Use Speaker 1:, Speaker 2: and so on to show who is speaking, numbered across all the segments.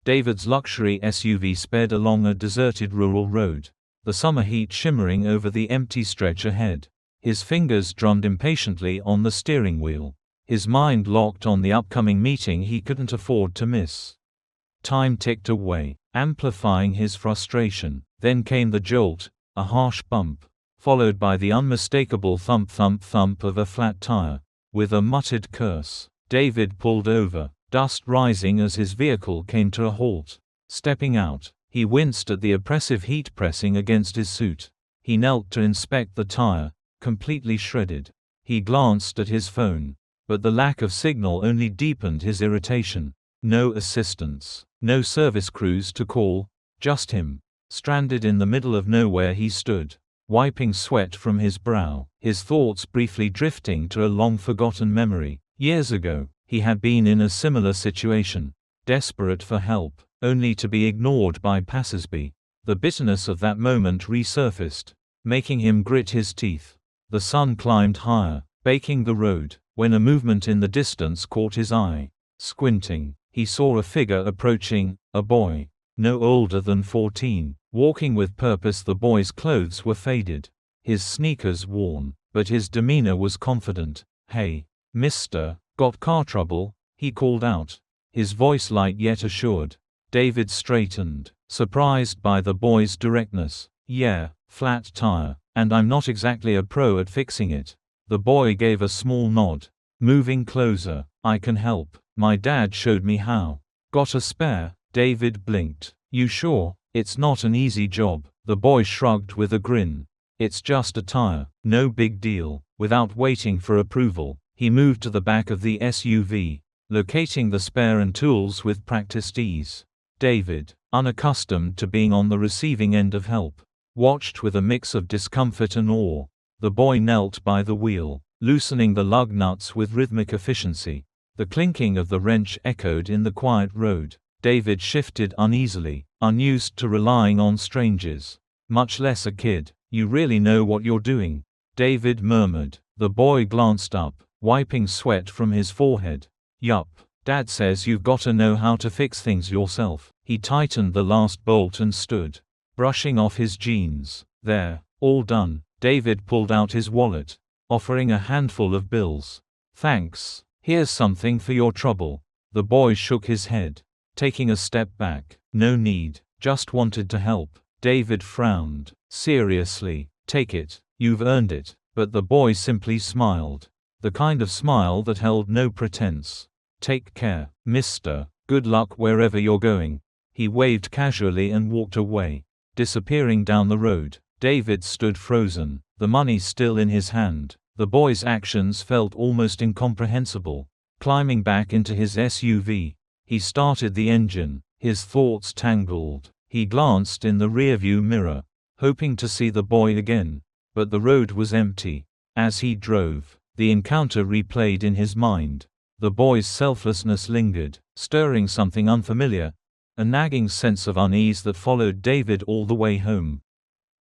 Speaker 1: David's luxury SUV sped along a deserted rural road, the summer heat shimmering over the empty stretch ahead. His fingers drummed impatiently on the steering wheel. His mind locked on the upcoming meeting he couldn't afford to miss. Time ticked away, amplifying his frustration. Then came the jolt, a harsh bump, followed by the unmistakable thump-thump-thump of a flat tire. With a muttered curse, David pulled over, dust rising as his vehicle came to a halt. Stepping out, he winced at the oppressive heat pressing against his suit. He knelt to inspect the tire, completely shredded. He glanced at his phone, but the lack of signal only deepened his irritation. No assistance, no service crews to call, just him. Stranded in the middle of nowhere he stood, wiping sweat from his brow, his thoughts briefly drifting to a long-forgotten memory. Years ago, he had been in a similar situation, desperate for help, only to be ignored by passersby. The bitterness of that moment resurfaced, making him grit his teeth. The sun climbed higher, baking the road, when a movement in the distance caught his eye. Squinting, he saw a figure approaching, a boy, no older than 14, walking with purpose. The boy's clothes were faded, his sneakers worn, but his demeanor was confident. "Hey, mister, got car trouble?" he called out, his voice light yet assured. David straightened, surprised by the boy's directness. "Yeah, flat tire, and I'm not exactly a pro at fixing it." The boy gave a small nod, moving closer. "I can help. My dad showed me how." "Got a spare?" David blinked. "You sure? It's not an easy job." The boy shrugged with a grin. "It's just a tire, no big deal." Without waiting for approval, he moved to the back of the SUV, locating the spare and tools with practiced ease. David, unaccustomed to being on the receiving end of help, watched with a mix of discomfort and awe. The boy knelt by the wheel, loosening the lug nuts with rhythmic efficiency. The clinking of the wrench echoed in the quiet road. David shifted uneasily, unused to relying on strangers, much less a kid. "You really know what you're doing," David murmured. The boy glanced up, wiping sweat from his forehead. "Yup. Dad says you've gotta know how to fix things yourself." He tightened the last bolt and stood, brushing off his jeans. "There, all done." David pulled out his wallet, offering a handful of bills. "Thanks. Here's something for your trouble." The boy shook his head, taking a step back. "No need, just wanted to help." David frowned. "Seriously, take it. You've earned it." But the boy simply smiled, the kind of smile that held no pretense. "Take care, mister. Good luck wherever you're going." He waved casually and walked away, disappearing down the road. David stood frozen, the money still in his hand. The boy's actions felt almost incomprehensible. Climbing back into his SUV, he started the engine, his thoughts tangled. He glanced in the rearview mirror, hoping to see the boy again, but the road was empty. As he drove, the encounter replayed in his mind. The boy's selflessness lingered, stirring something unfamiliar, a nagging sense of unease that followed David all the way home.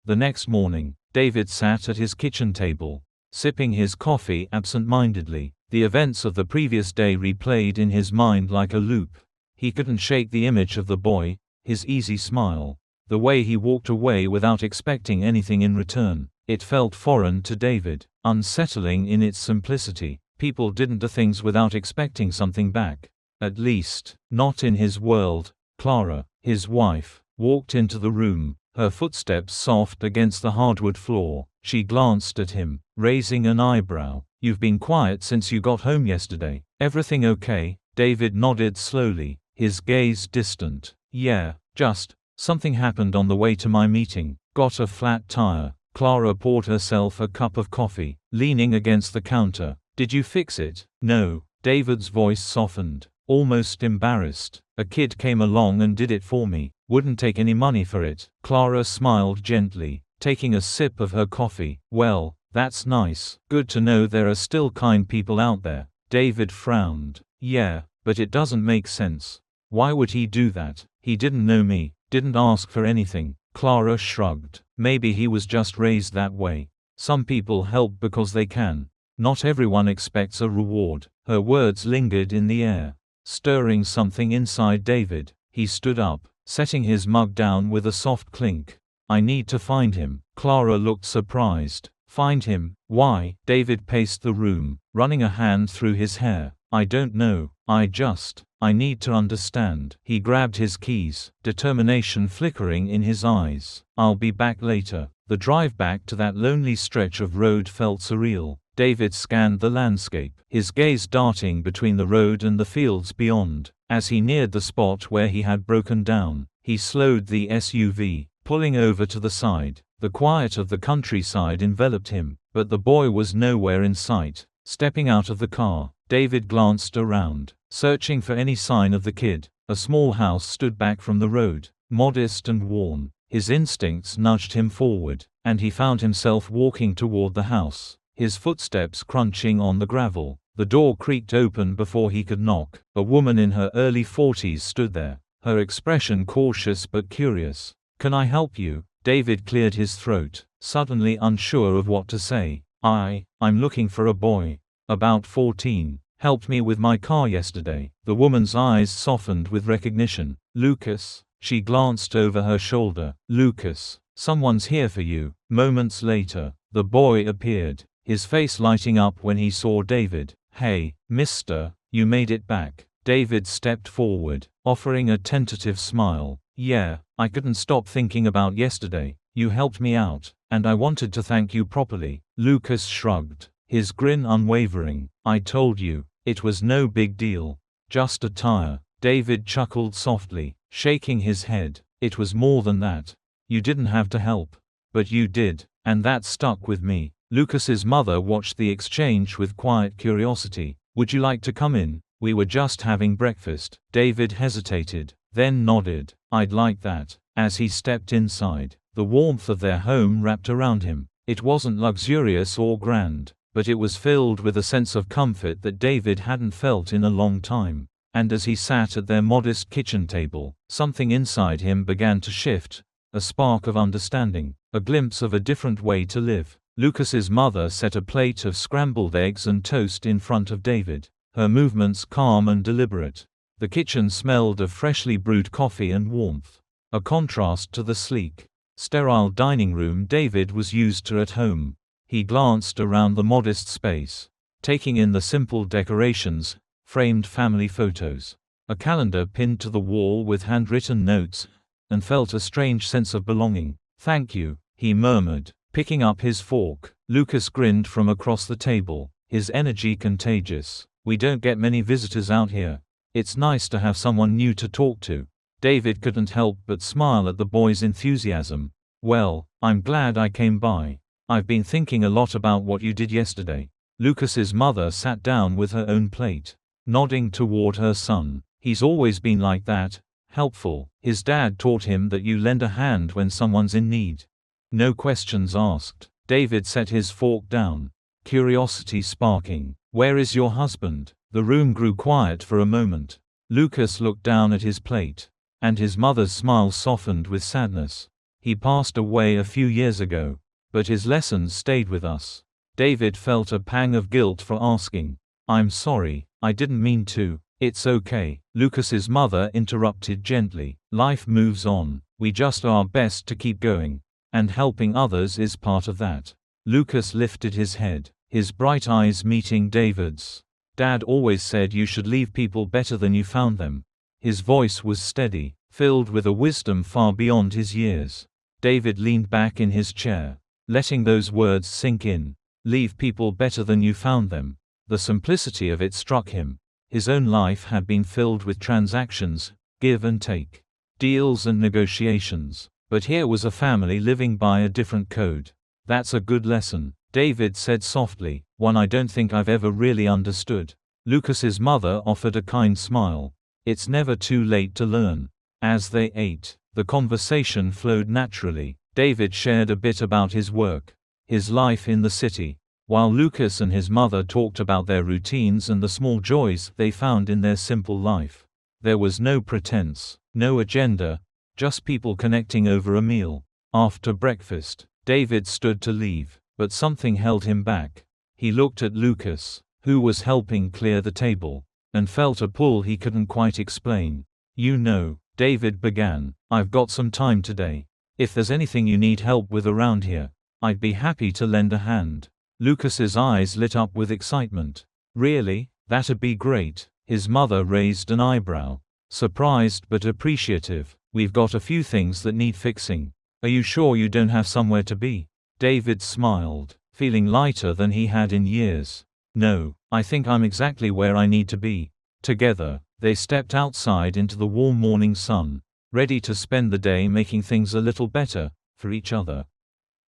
Speaker 1: The next morning, David sat at his kitchen table, sipping his coffee absent-mindedly. The events of the previous day replayed in his mind like a loop. He couldn't shake the image of the boy, his easy smile, the way he walked away without expecting anything in return. It felt foreign to David, unsettling in its simplicity. People didn't do things without expecting something back. At least, not in his world. Clara, his wife, walked into the room, her footsteps soft against the hardwood floor. She glanced at him, raising an eyebrow. "You've been quiet since you got home yesterday. Everything okay?" David nodded slowly, his gaze distant. "Yeah, just, something happened on the way to my meeting. Got a flat tire." Clara poured herself a cup of coffee, leaning against the counter. "Did you fix it?" "No." David's voice softened, almost embarrassed. "A kid came along and did it for me. Wouldn't take any money for it." Clara smiled gently, taking a sip of her coffee. "Well, that's nice. Good to know there are still kind people out there." David frowned. "Yeah, but it doesn't make sense. Why would he do that? He didn't know me, didn't ask for anything." Clara shrugged. "Maybe he was just raised that way. Some people help because they can. Not everyone expects a reward." Her words lingered in the air, stirring something inside David. He stood up, setting his mug down with a soft clink. I need to find him. Clara looked surprised. Find him? Why? David paced the room, running a hand through his hair. I don't know. I need to understand. He grabbed his keys, determination flickering in his eyes. I'll be back later. The drive back to that lonely stretch of road felt surreal. David scanned the landscape, his gaze darting between the road and the fields beyond. As he neared the spot where he had broken down, he slowed the SUV, pulling over to the side. The quiet of the countryside enveloped him, but the boy was nowhere in sight. Stepping out of the car, David glanced around, searching for any sign of the kid. A small house stood back from the road, modest and worn. His instincts nudged him forward, and he found himself walking toward the house, his footsteps crunching on the gravel. The door creaked open before he could knock. A woman in her early 40s stood there, her expression cautious but curious. Can I help you? David cleared his throat, suddenly unsure of what to say. I'm looking for a boy. About 14. Helped me with my car yesterday. The woman's eyes softened with recognition. Lucas? She glanced over her shoulder. Lucas, someone's here for you. Moments later, the boy appeared, his face lighting up when he saw David. Hey, mister, you made it back. David stepped forward, offering a tentative smile. Yeah, I couldn't stop thinking about yesterday. You helped me out, and I wanted to thank you properly. Lucas shrugged, his grin unwavering. I told you, it was no big deal. Just a tire. David chuckled softly, shaking his head. It was more than that. You didn't have to help. But you did, and that stuck with me. Lucas's mother watched the exchange with quiet curiosity. Would you like to come in? We were just having breakfast. David hesitated, then nodded. I'd like that. As he stepped inside, the warmth of their home wrapped around him. It wasn't luxurious or grand, but it was filled with a sense of comfort that David hadn't felt in a long time. And as he sat at their modest kitchen table, something inside him began to shift, a spark of understanding, a glimpse of a different way to live. Lucas's mother set a plate of scrambled eggs and toast in front of David, her movements calm and deliberate. The kitchen smelled of freshly brewed coffee and warmth, a contrast to the sleek, sterile dining room David was used to at home. He glanced around the modest space, taking in the simple decorations, framed family photos, a calendar pinned to the wall with handwritten notes, and felt a strange sense of belonging. Thank you, he murmured, picking up his fork. Lucas grinned from across the table, his energy contagious. We don't get many visitors out here. It's nice to have someone new to talk to. David couldn't help but smile at the boy's enthusiasm. Well, I'm glad I came by. I've been thinking a lot about what you did yesterday. Lucas's mother sat down with her own plate, nodding toward her son. He's always been like that, helpful. His dad taught him that you lend a hand when someone's in need. No questions asked. David set his fork down, curiosity sparking. Where is your husband? The room grew quiet for a moment. Lucas looked down at his plate, and his mother's smile softened with sadness. He passed away a few years ago, but his lessons stayed with us. David felt a pang of guilt for asking. I'm sorry, I didn't mean to. It's okay. Lucas's mother interrupted gently. Life moves on. We just do our best to keep going. And helping others is part of that. Lucas lifted his head, his bright eyes meeting David's. Dad always said you should leave people better than you found them. His voice was steady, filled with a wisdom far beyond his years. David leaned back in his chair, letting those words sink in. Leave people better than you found them. The simplicity of it struck him. His own life had been filled with transactions, give and take, deals and negotiations. But here was a family living by a different code. That's a good lesson, David said softly, one I don't think I've ever really understood. Lucas's mother offered a kind smile. It's never too late to learn. As they ate, the conversation flowed naturally. David shared a bit about his work, his life in the city, while Lucas and his mother talked about their routines and the small joys they found in their simple life. There was no pretense, no agenda, just people connecting over a meal. After breakfast, David stood to leave, but something held him back. He looked at Lucas, who was helping clear the table, and felt a pull he couldn't quite explain. You know, David began. "I've got some time today. If there's anything you need help with around here, I'd be happy to lend a hand." Lucas's eyes lit up with excitement. "Really? That'd be great." His mother raised an eyebrow. Surprised but appreciative. "We've got a few things that need fixing. Are you sure you don't have somewhere to be?" David smiled, feeling lighter than he had in years. "No, I think I'm exactly where I need to be." Together, they stepped outside into the warm morning sun, ready to spend the day making things a little better, for each other.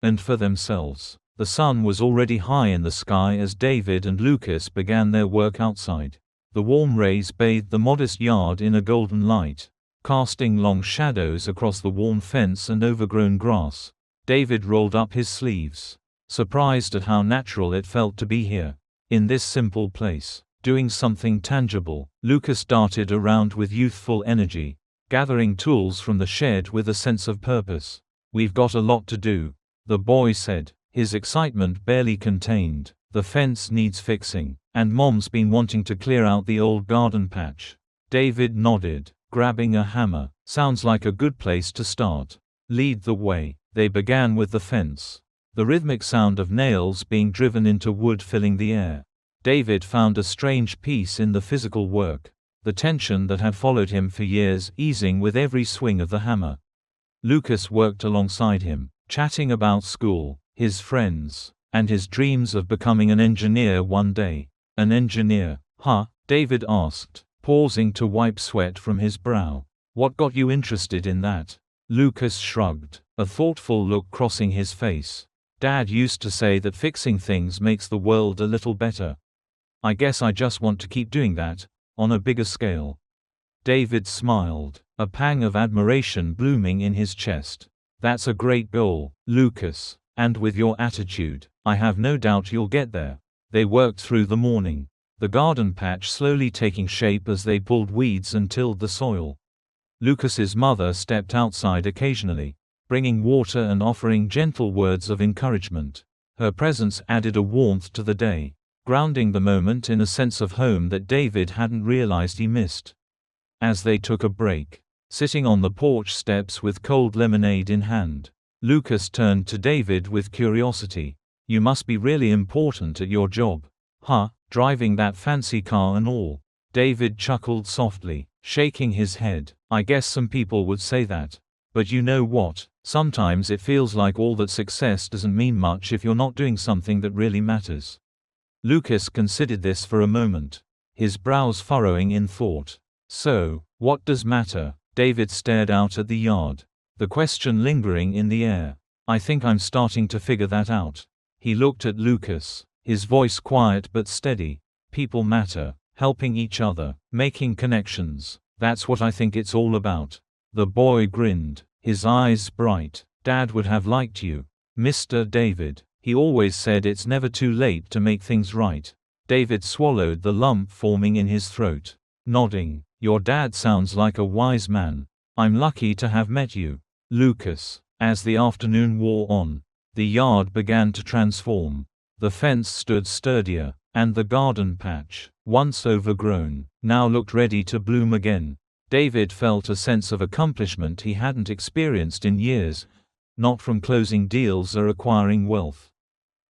Speaker 1: And for themselves. The sun was already high in the sky as David and Lucas began their work outside. The warm rays bathed the modest yard in a golden light, casting long shadows across the worn fence and overgrown grass. David rolled up his sleeves, surprised at how natural it felt to be here, in this simple place, doing something tangible. Lucas darted around with youthful energy, gathering tools from the shed with a sense of purpose. "We've got a lot to do," the boy said, his excitement barely contained. "The fence needs fixing, and Mom's been wanting to clear out the old garden patch." David nodded, grabbing a hammer. "Sounds like a good place to start. Lead the way." They began with the fence, the rhythmic sound of nails being driven into wood filling the air. David found a strange peace in the physical work, the tension that had followed him for years easing with every swing of the hammer. Lucas worked alongside him, chatting about school, his friends, and his dreams of becoming an engineer one day. "An engineer, huh?" David asked, pausing to wipe sweat from his brow. "What got you interested in that?" Lucas shrugged, a thoughtful look crossing his face. "Dad used to say that fixing things makes the world a little better. I guess I just want to keep doing that, on a bigger scale." David smiled, a pang of admiration blooming in his chest. "That's a great goal, Lucas, and with your attitude, I have no doubt you'll get there." They worked through the morning, the garden patch slowly taking shape as they pulled weeds and tilled the soil. Lucas's mother stepped outside occasionally, bringing water and offering gentle words of encouragement. Her presence added a warmth to the day, grounding the moment in a sense of home that David hadn't realized he missed. As they took a break, sitting on the porch steps with cold lemonade in hand, Lucas turned to David with curiosity. "You must be really important at your job. Huh, driving that fancy car and all." David chuckled softly, shaking his head. "I guess some people would say that. But you know what? Sometimes it feels like all that success doesn't mean much if you're not doing something that really matters." Lucas considered this for a moment, his brows furrowing in thought. "So, what does matter?" David stared out at the yard, the question lingering in the air. "I think I'm starting to figure that out." He looked at Lucas, his voice quiet but steady. "People matter, helping each other, making connections. That's what I think it's all about." The boy grinned, his eyes bright. "Dad would have liked you, Mr. David. He always said it's never too late to make things right." David swallowed the lump forming in his throat, nodding. "Your dad sounds like a wise man. I'm lucky to have met you, Lucas." As the afternoon wore on, the yard began to transform. The fence stood sturdier, and the garden patch, once overgrown, now looked ready to bloom again. David felt a sense of accomplishment he hadn't experienced in years, not from closing deals or acquiring wealth,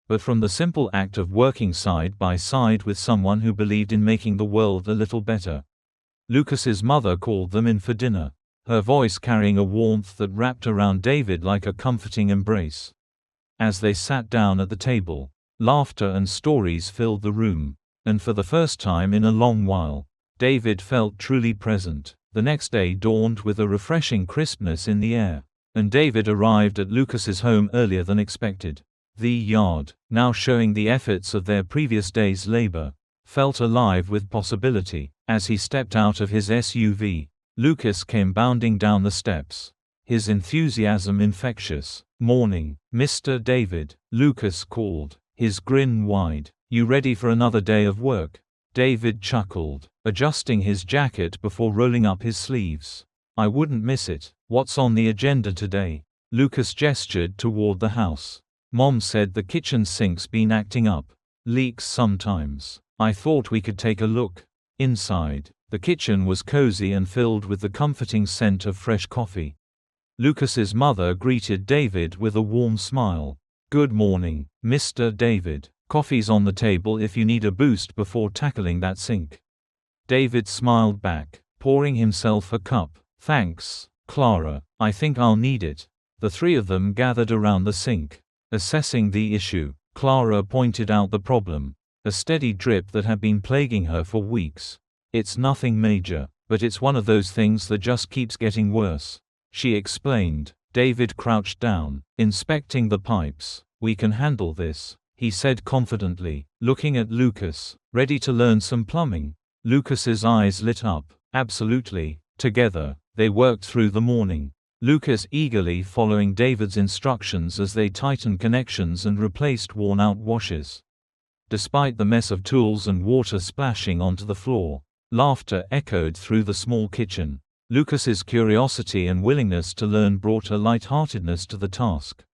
Speaker 1: but from the simple act of working side by side with someone who believed in making the world a little better. Lucas's mother called them in for dinner, her voice carrying a warmth that wrapped around David like a comforting embrace. As they sat down at the table, laughter and stories filled the room, and for the first time in a long while, David felt truly present. The next day dawned with a refreshing crispness in the air, and David arrived at Lucas's home earlier than expected. The yard, now showing the efforts of their previous day's labor, felt alive with possibility. As he stepped out of his SUV, Lucas came bounding down the steps, his enthusiasm infectious. "Morning, Mr. David," Lucas called, his grin wide. "You ready for another day of work?" David chuckled, adjusting his jacket before rolling up his sleeves. "I wouldn't miss it. What's on the agenda today?" Lucas gestured toward the house. "Mom said the kitchen sink's been acting up. Leaks sometimes. I thought we could take a look inside." The kitchen was cozy and filled with the comforting scent of fresh coffee. Lucas's mother greeted David with a warm smile. "Good morning, Mr. David. Coffee's on the table if you need a boost before tackling that sink." David smiled back, pouring himself a cup. "Thanks, Clara. I think I'll need it." The three of them gathered around the sink. Assessing the issue, Clara pointed out the problem. A steady drip that had been plaguing her for weeks. "It's nothing major, but it's one of those things that just keeps getting worse," she explained. David crouched down, inspecting the pipes. "We can handle this," he said confidently, looking at Lucas. "Ready to learn some plumbing?" Lucas's eyes lit up. "Absolutely." Together, they worked through the morning. Lucas eagerly following David's instructions as they tightened connections and replaced worn-out washers. Despite the mess of tools and water splashing onto the floor, laughter echoed through the small kitchen. Lucas's curiosity and willingness to learn brought a lightheartedness to the task.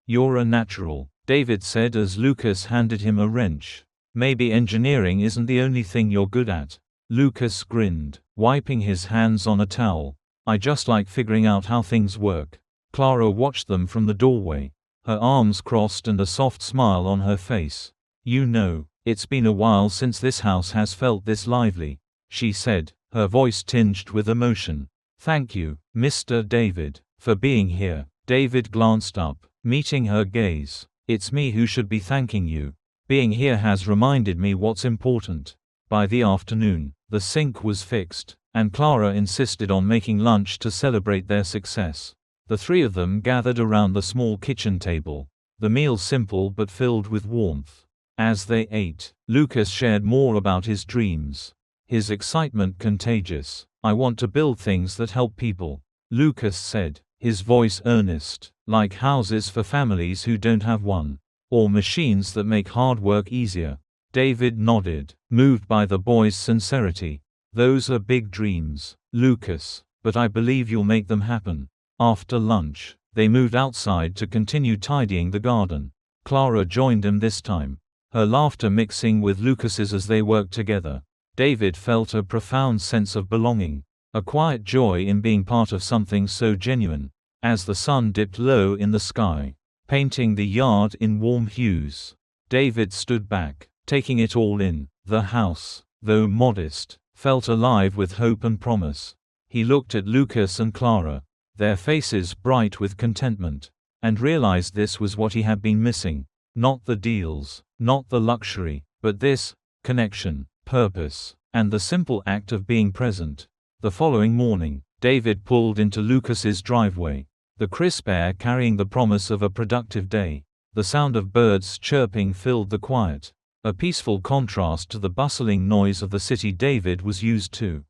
Speaker 1: "You're a natural," David said as Lucas handed him a wrench. "Maybe engineering isn't the only thing you're good at." Lucas grinned, wiping his hands on a towel. "I just like figuring out how things work." Clara watched them from the doorway, her arms crossed and a soft smile on her face. "You know, it's been a while since this house has felt this lively," she said, her voice tinged with emotion. "Thank you, Mr. David, for being here." David glanced up, meeting her gaze. "It's me who should be thanking you. Being here has reminded me what's important." By the afternoon, the sink was fixed, and Clara insisted on making lunch to celebrate their success. The three of them gathered around the small kitchen table, the meal simple but filled with warmth. As they ate, Lucas shared more about his dreams. His excitement contagious. "I want to build things that help people," Lucas said, his voice earnest, "like houses for families who don't have one, or machines that make hard work easier." David nodded, moved by the boy's sincerity. "Those are big dreams, Lucas, but I believe you'll make them happen." After lunch, they moved outside to continue tidying the garden. Clara joined them this time, her laughter mixing with Lucas's as they worked together. David felt a profound sense of belonging, a quiet joy in being part of something so genuine. As the sun dipped low in the sky, painting the yard in warm hues, David stood back, taking it all in. The house, though modest, felt alive with hope and promise. He looked at Lucas and Clara, their faces bright with contentment, and realized this was what he had been missing. Not the deals, not the luxury, but this connection, purpose, and the simple act of being present. The following morning, David pulled into Lucas's driveway, the crisp air carrying the promise of a productive day. The sound of birds chirping filled the quiet, a peaceful contrast to the bustling noise of the city David was used to.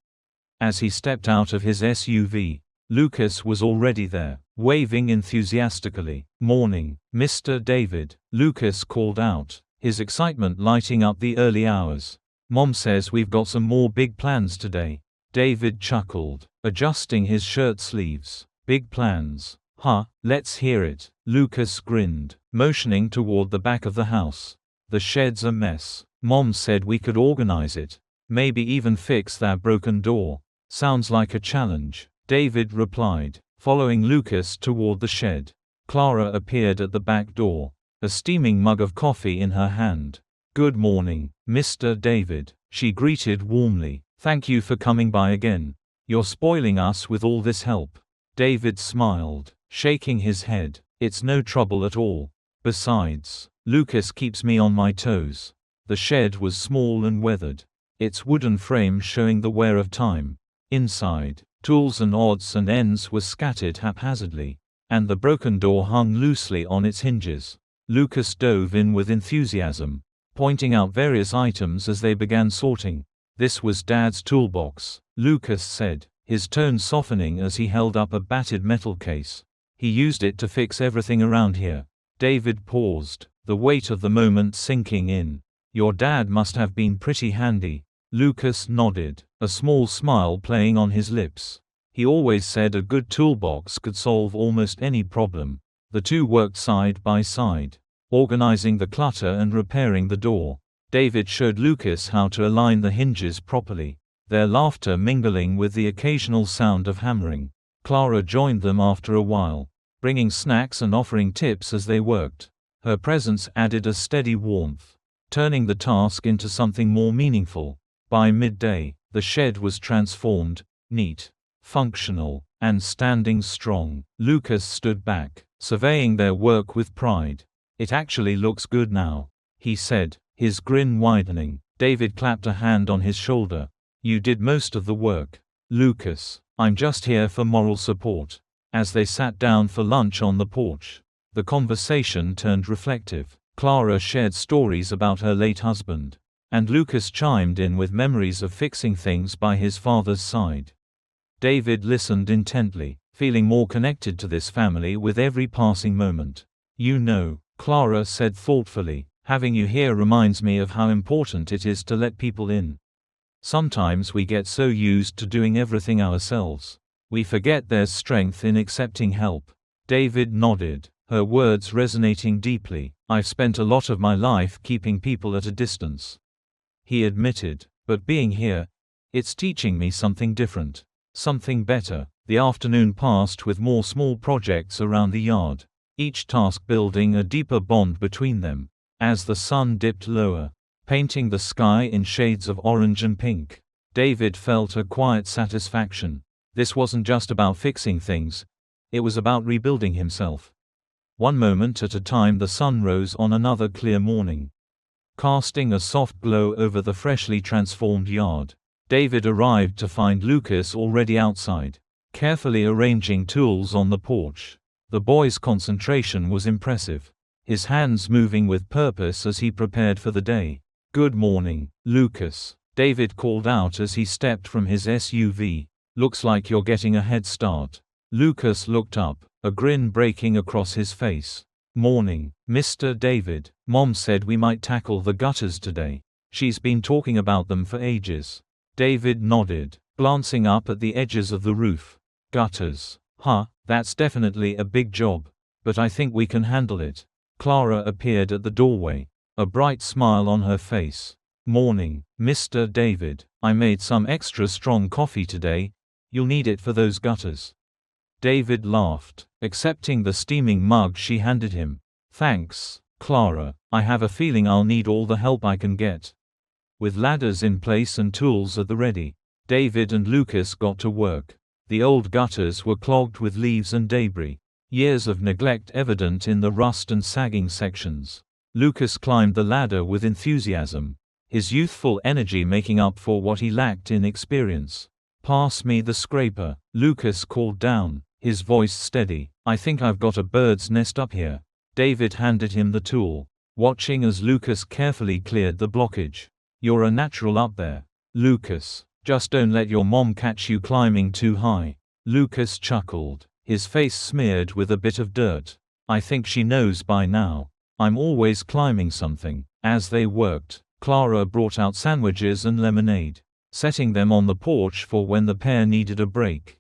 Speaker 1: As he stepped out of his SUV, Lucas was already there, waving enthusiastically. "Morning, Mr. David," Lucas called out, his excitement lighting up the early hours. "Mom says we've got some more big plans today." David chuckled, adjusting his shirt sleeves. "Big plans? Huh, let's hear it." Lucas grinned, motioning toward the back of the house. "The shed's a mess. Mom said we could organize it. Maybe even fix that broken door." "Sounds like a challenge," David replied, following Lucas toward the shed. Clara appeared at the back door, a steaming mug of coffee in her hand. "Good morning, Mr. David," she greeted warmly. "Thank you for coming by again. You're spoiling us with all this help." David smiled, shaking his head. "It's no trouble at all. Besides, Lucas keeps me on my toes." The shed was small and weathered, its wooden frame showing the wear of time. Inside, tools and odds and ends were scattered haphazardly, and the broken door hung loosely on its hinges. Lucas dove in with enthusiasm, pointing out various items as they began sorting. "This was Dad's toolbox," Lucas said, his tone softening as he held up a battered metal case. "He used it to fix everything around here." David paused, the weight of the moment sinking in. "Your dad must have been pretty handy." Lucas nodded, a small smile playing on his lips. "He always said a good toolbox could solve almost any problem." The two worked side by side, organizing the clutter and repairing the door. David showed Lucas how to align the hinges properly. their laughter mingling with the occasional sound of hammering. Clara joined them after a while, bringing snacks and offering tips as they worked. Her presence added a steady warmth, turning the task into something more meaningful. By midday, the shed was transformed, neat, functional, and standing strong. Lucas stood back, surveying their work with pride. "It actually looks good now," he said, his grin widening. David clapped a hand on his shoulder. "You did most of the work, Lucas. I'm just here for moral support." As they sat down for lunch on the porch, the conversation turned reflective. Clara shared stories about her late husband, and Lucas chimed in with memories of fixing things by his father's side. David listened intently, feeling more connected to this family with every passing moment. "You know," Clara said thoughtfully, "having you here reminds me of how important it is to let people in. Sometimes we get so used to doing everything ourselves, we forget there's strength in accepting help." David nodded, her words resonating deeply. "I've spent a lot of my life keeping people at a distance," he admitted, "but being here, it's teaching me something different, something better." The afternoon passed with more small projects around the yard, each task building a deeper bond between them. As the sun dipped lower, painting the sky in shades of orange and pink, David felt a quiet satisfaction. This wasn't just about fixing things, it was about rebuilding himself. One moment at a time, the sun rose on another clear morning, casting a soft glow over the freshly transformed yard. David arrived to find Lucas already outside, carefully arranging tools on the porch. The boy's concentration was impressive, his hands moving with purpose as he prepared for the day. "Good morning, Lucas," David called out as he stepped from his SUV. "Looks like you're getting a head start." Lucas looked up, a grin breaking across his face. "Morning, Mr. David. Mom said we might tackle the gutters today. She's been talking about them for ages." David nodded, glancing up at the edges of the roof. "Gutters? Huh, that's definitely a big job, but I think we can handle it." Clara appeared at the doorway, a bright smile on her face. "Morning, Mr. David. I made some extra strong coffee today. You'll need it for those gutters." David laughed, accepting the steaming mug she handed him. "Thanks, Clara. I have a feeling I'll need all the help I can get." With ladders in place and tools at the ready, David and Lucas got to work. The old gutters were clogged with leaves and debris, years of neglect evident in the rust and sagging sections. Lucas climbed the ladder with enthusiasm, his youthful energy making up for what he lacked in experience. "Pass me the scraper," Lucas called down, his voice steady. "I think I've got a bird's nest up here." David handed him the tool, watching as Lucas carefully cleared the blockage. "You're a natural up there, Lucas. Just don't let your mom catch you climbing too high." Lucas chuckled, his face smeared with a bit of dirt. "I think she knows by now. I'm always climbing something." As they worked, Clara brought out sandwiches and lemonade, setting them on the porch for when the pair needed a break.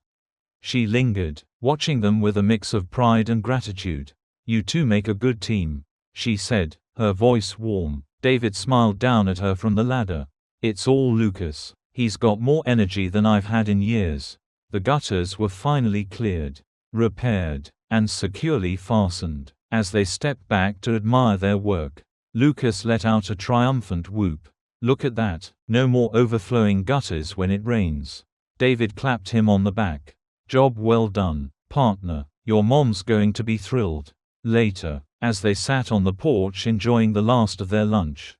Speaker 1: She lingered, watching them with a mix of pride and gratitude. "You two make a good team," she said, her voice warm. David smiled down at her from the ladder. "It's all Lucas. He's got more energy than I've had in years." The gutters were finally cleared, repaired, and securely fastened. As they stepped back to admire their work, Lucas let out a triumphant whoop. "Look at that, no more overflowing gutters when it rains." David clapped him on the back. "Job well done, partner. Your mom's going to be thrilled." Later, as they sat on the porch enjoying the last of their lunch,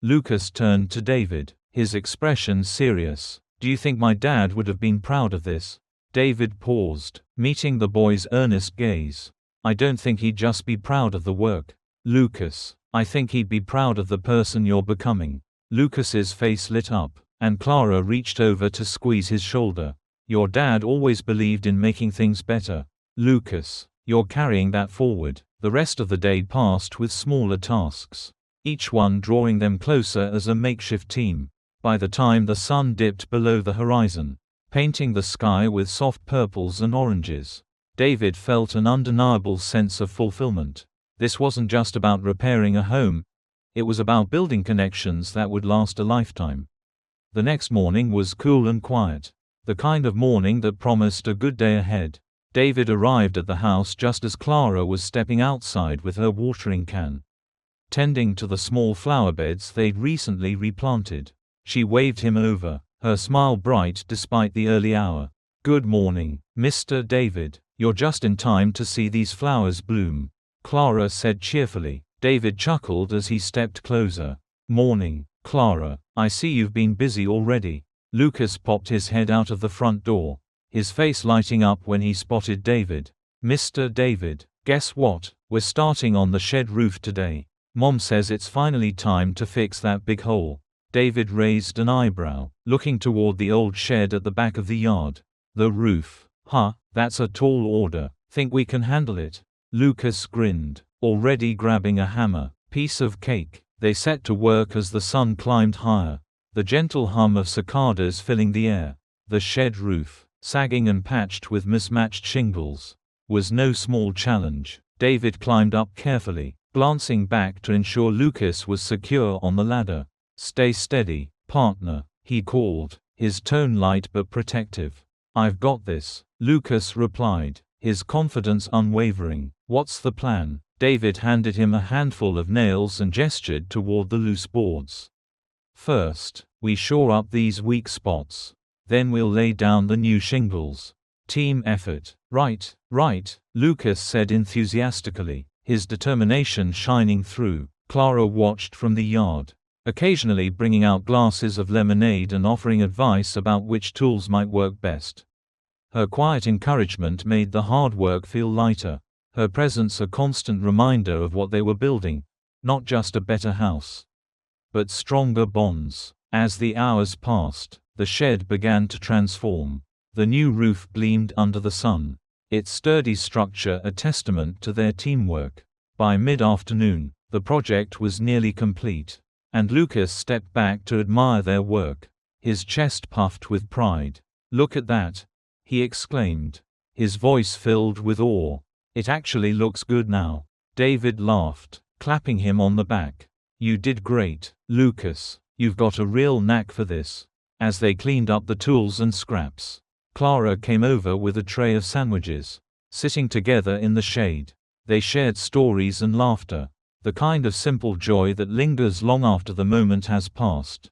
Speaker 1: Lucas turned to David, his expression serious. "Do you think my dad would have been proud of this?" David paused, meeting the boy's earnest gaze. "I don't think he'd just be proud of the work, Lucas. I think he'd be proud of the person you're becoming." Lucas's face lit up, and Clara reached over to squeeze his shoulder. "Your dad always believed in making things better, Lucas. You're carrying that forward." The rest of the day passed with smaller tasks, each one drawing them closer as a makeshift team. By the time the sun dipped below the horizon, painting the sky with soft purples and oranges, David felt an undeniable sense of fulfillment. This wasn't just about repairing a home, it was about building connections that would last a lifetime. The next morning was cool and quiet. The kind of morning that promised a good day ahead. David arrived at the house just as Clara was stepping outside with her watering can, tending to the small flower beds they'd recently replanted. She waved him over, her smile bright despite the early hour. "Good morning, Mr. David. You're just in time to see these flowers bloom," Clara said cheerfully. David chuckled as he stepped closer. "Morning, Clara. I see you've been busy already." Lucas popped his head out of the front door, his face lighting up when he spotted David. "Mr. David, guess what? We're starting on the shed roof today. Mom says it's finally time to fix that big hole." David raised an eyebrow, looking toward the old shed at the back of the yard. "The roof? Huh, that's a tall order. Think we can handle it?" Lucas grinned, already grabbing a hammer. "Piece of cake." They set to work as the sun climbed higher, the gentle hum of cicadas filling the air. The shed roof, sagging and patched with mismatched shingles, was no small challenge. David climbed up carefully, glancing back to ensure Lucas was secure on the ladder. "Stay steady, partner," he called, his tone light but protective. "I've got this," Lucas replied, his confidence unwavering. "What's the plan?" David handed him a handful of nails and gestured toward the loose boards. "First, we shore up these weak spots. Then we'll lay down the new shingles. Team effort." Right, Lucas said enthusiastically, his determination shining through. Clara watched from the yard, occasionally bringing out glasses of lemonade and offering advice about which tools might work best. Her quiet encouragement made the hard work feel lighter, her presence a constant reminder of what they were building, not just a better house, but stronger bonds. As the hours passed, the shed began to transform. The new roof gleamed under the sun, its sturdy structure a testament to their teamwork. By mid-afternoon, the project was nearly complete, and Lucas stepped back to admire their work, his chest puffed with pride. "Look at that," he exclaimed, his voice filled with awe. "It actually looks good now." David laughed, clapping him on the back. "You did great, Lucas. You've got a real knack for this." As they cleaned up the tools and scraps, Clara came over with a tray of sandwiches. Sitting together in the shade, they shared stories and laughter, the kind of simple joy that lingers long after the moment has passed.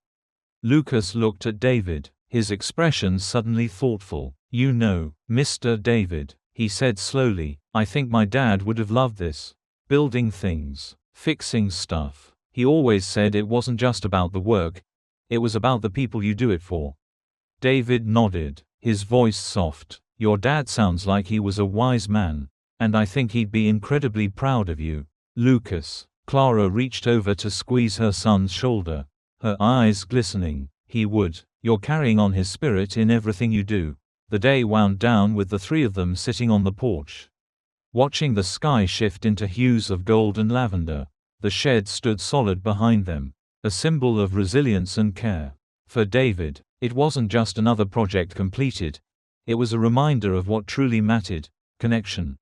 Speaker 1: Lucas looked at David, his expression suddenly thoughtful. "You know, Mr. David," he said slowly, "I think my dad would have loved this. Building things, fixing stuff. He always said it wasn't just about the work, it was about the people you do it for." David nodded, his voice soft. "Your dad sounds like he was a wise man, and I think he'd be incredibly proud of you, Lucas." Clara reached over to squeeze her son's shoulder, her eyes glistening. "He would. You're carrying on his spirit in everything you do." The day wound down with the three of them sitting on the porch, watching the sky shift into hues of gold and lavender. The shed stood solid behind them, a symbol of resilience and care. For David, it wasn't just another project completed, it was a reminder of what truly mattered: connection,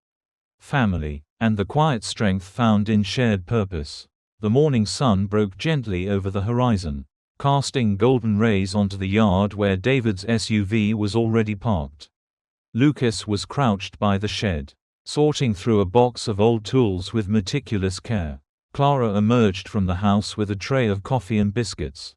Speaker 1: family, and the quiet strength found in shared purpose. The morning sun broke gently over the horizon, casting golden rays onto the yard where David's SUV was already parked. Lucas was crouched by the shed, sorting through a box of old tools with meticulous care. Clara emerged from the house with a tray of coffee and biscuits,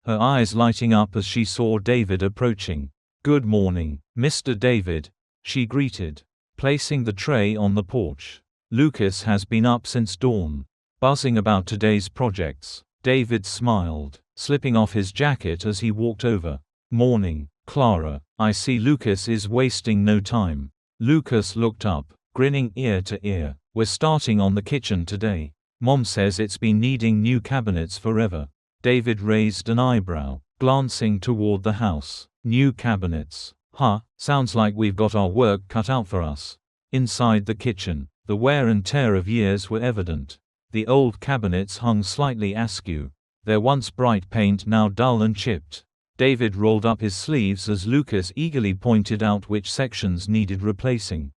Speaker 1: her eyes lighting up as she saw David approaching. "Good morning, Mr. David," she greeted, placing the tray on the porch. "Lucas has been up since dawn, buzzing about today's projects." David smiled, slipping off his jacket as he walked over. "Morning, Clara. I see Lucas is wasting no time." Lucas looked up, grinning ear to ear. "We're starting on the kitchen today. Mom says it's been needing new cabinets forever." David raised an eyebrow, glancing toward the house. "New cabinets? Huh, sounds like we've got our work cut out for us." Inside the kitchen, the wear and tear of years were evident. The old cabinets hung slightly askew, their once bright paint now dull and chipped. David rolled up his sleeves as Lucas eagerly pointed out which sections needed replacing.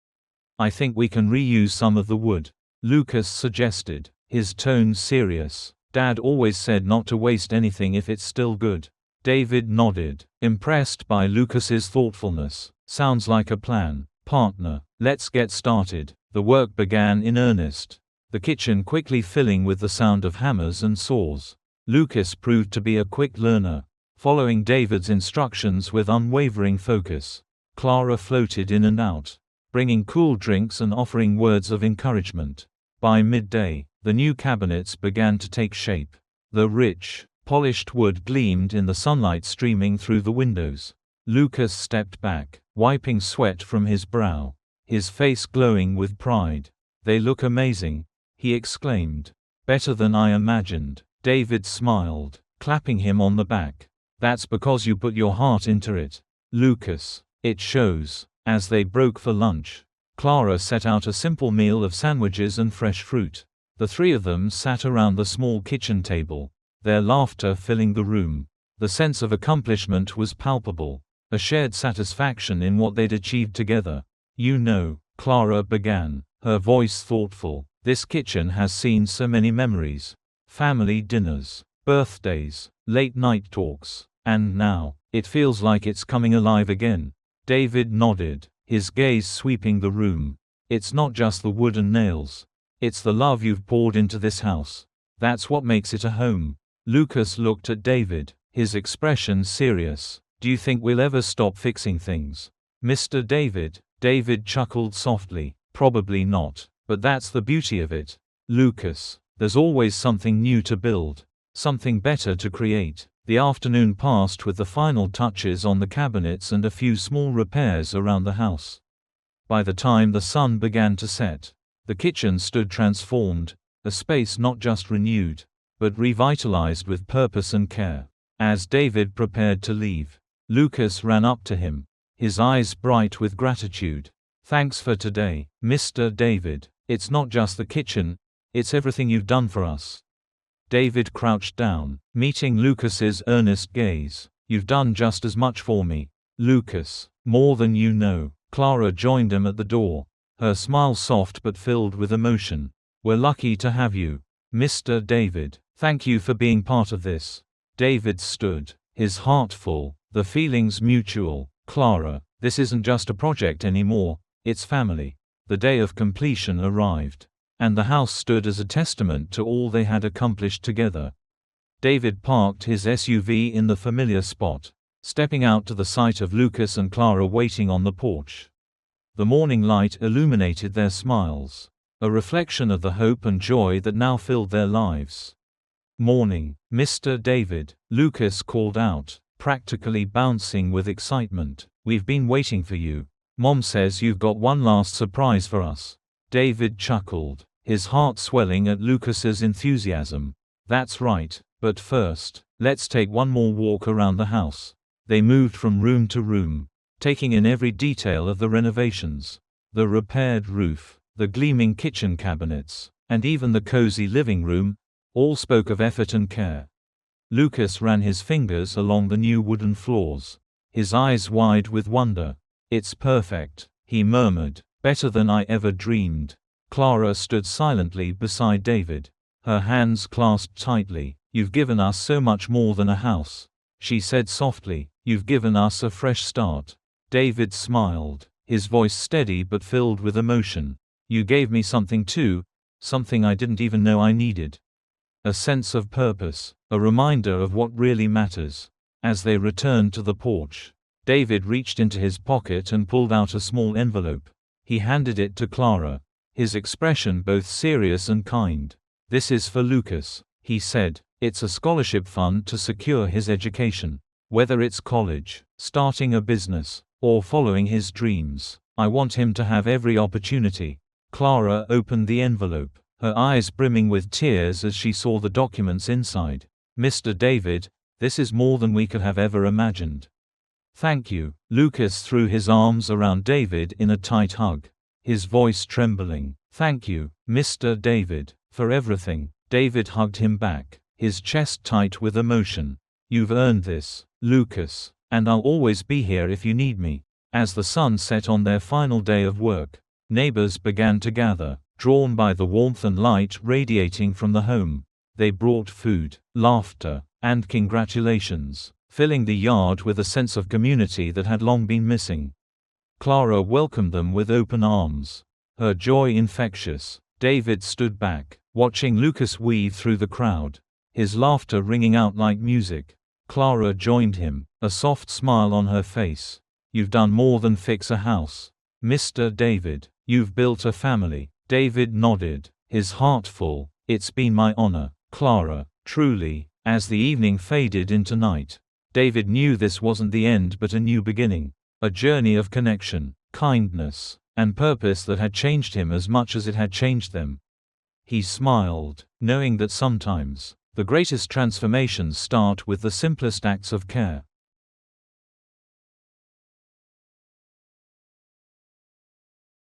Speaker 1: "I think we can reuse some of the wood," Lucas suggested, his tone serious. "Dad always said not to waste anything if it's still good." David nodded, impressed by Lucas's thoughtfulness. Sounds like a plan, partner. Let's get started. The work began in earnest, the kitchen quickly filling with the sound of hammers and saws. Lucas proved to be a quick learner, following David's instructions with unwavering focus. Clara floated in and out, bringing cool drinks and offering words of encouragement. By midday, the new cabinets began to take shape. The rich, polished wood gleamed in the sunlight streaming through the windows. Lucas stepped back, wiping sweat from his brow, his face glowing with pride. "They look amazing," he exclaimed. "Better than I imagined." David smiled, clapping him on the back. "That's because you put your heart into it, Lucas. It shows." As they broke for lunch, Clara set out a simple meal of sandwiches and fresh fruit. The three of them sat around the small kitchen table, their laughter filling the room. The sense of accomplishment was palpable, a shared satisfaction in what they'd achieved together. "You know," Clara began, her voice thoughtful, "this kitchen has seen so many memories. Family dinners, birthdays, late-night talks, and now, it feels like it's coming alive again." David nodded, his gaze sweeping the room. "It's not just the wood and nails. It's the love you've poured into this house. That's what makes it a home." Lucas looked at David, his expression serious. "Do you think we'll ever stop fixing things, Mr. David?" David chuckled softly. "Probably not, but that's the beauty of it, Lucas. There's always something new to build, something better to create." The afternoon passed with the final touches on the cabinets and a few small repairs around the house. By the time the sun began to set, the kitchen stood transformed, a space not just renewed, but revitalized with purpose and care. As David prepared to leave, Lucas ran up to him, his eyes bright with gratitude. "Thanks for today, Mr. David. It's not just the kitchen, it's everything you've done for us." David crouched down, meeting Lucas's earnest gaze. "You've done just as much for me, Lucas. More than you know." Clara joined him at the door, her smile soft but filled with emotion. "We're lucky to have you, Mr. David. Thank you for being part of this." David stood, his heart full, the feelings mutual. "Clara, this isn't just a project anymore, it's family." The day of completion arrived, and the house stood as a testament to all they had accomplished together. David parked his SUV in the familiar spot, stepping out to the sight of Lucas and Clara waiting on the porch. The morning light illuminated their smiles, a reflection of the hope and joy that now filled their lives. "Morning, Mr. David," Lucas called out, practically bouncing with excitement. "We've been waiting for you. Mom says you've got one last surprise for us." David chuckled, his heart swelling at Lucas's enthusiasm. "That's right, but first, let's take one more walk around the house." They moved from room to room, taking in every detail of the renovations. The repaired roof, the gleaming kitchen cabinets, and even the cozy living room, all spoke of effort and care. Lucas ran his fingers along the new wooden floors, his eyes wide with wonder. "It's perfect," he murmured. "Better than I ever dreamed." Clara stood silently beside David, her hands clasped tightly. "You've given us so much more than a house," she said softly. "You've given us a fresh start." David smiled, his voice steady but filled with emotion. "You gave me something too, something I didn't even know I needed. A sense of purpose, a reminder of what really matters." As they returned to the porch, David reached into his pocket and pulled out a small envelope. He handed it to Clara, his expression both serious and kind. "This is for Lucas," he said. "It's a scholarship fund to secure his education. Whether it's college, starting a business, or following his dreams, I want him to have every opportunity." Clara opened the envelope, her eyes brimming with tears as she saw the documents inside. "Mr. David, this is more than we could have ever imagined." "Thank you." Lucas threw his arms around David in a tight hug, his voice trembling. "Thank you, Mr. David, for everything." David hugged him back, his chest tight with emotion. "You've earned this, Lucas, and I'll always be here if you need me." As the sun set on their final day of work, neighbors began to gather, drawn by the warmth and light radiating from the home. They brought food, laughter, and congratulations. filling the yard with a sense of community that had long been missing. Clara welcomed them with open arms, her joy infectious. David stood back, watching Lucas weave through the crowd, his laughter ringing out like music. Clara joined him, a soft smile on her face. "You've done more than fix a house, Mr. David. You've built a family." David nodded, his heart full. "It's been my honor, Clara, truly." As the evening faded into night, David knew this wasn't the end but a new beginning. A journey of connection, kindness, and purpose that had changed him as much as it had changed them. He smiled, knowing that sometimes, the greatest transformations start with the simplest acts of care.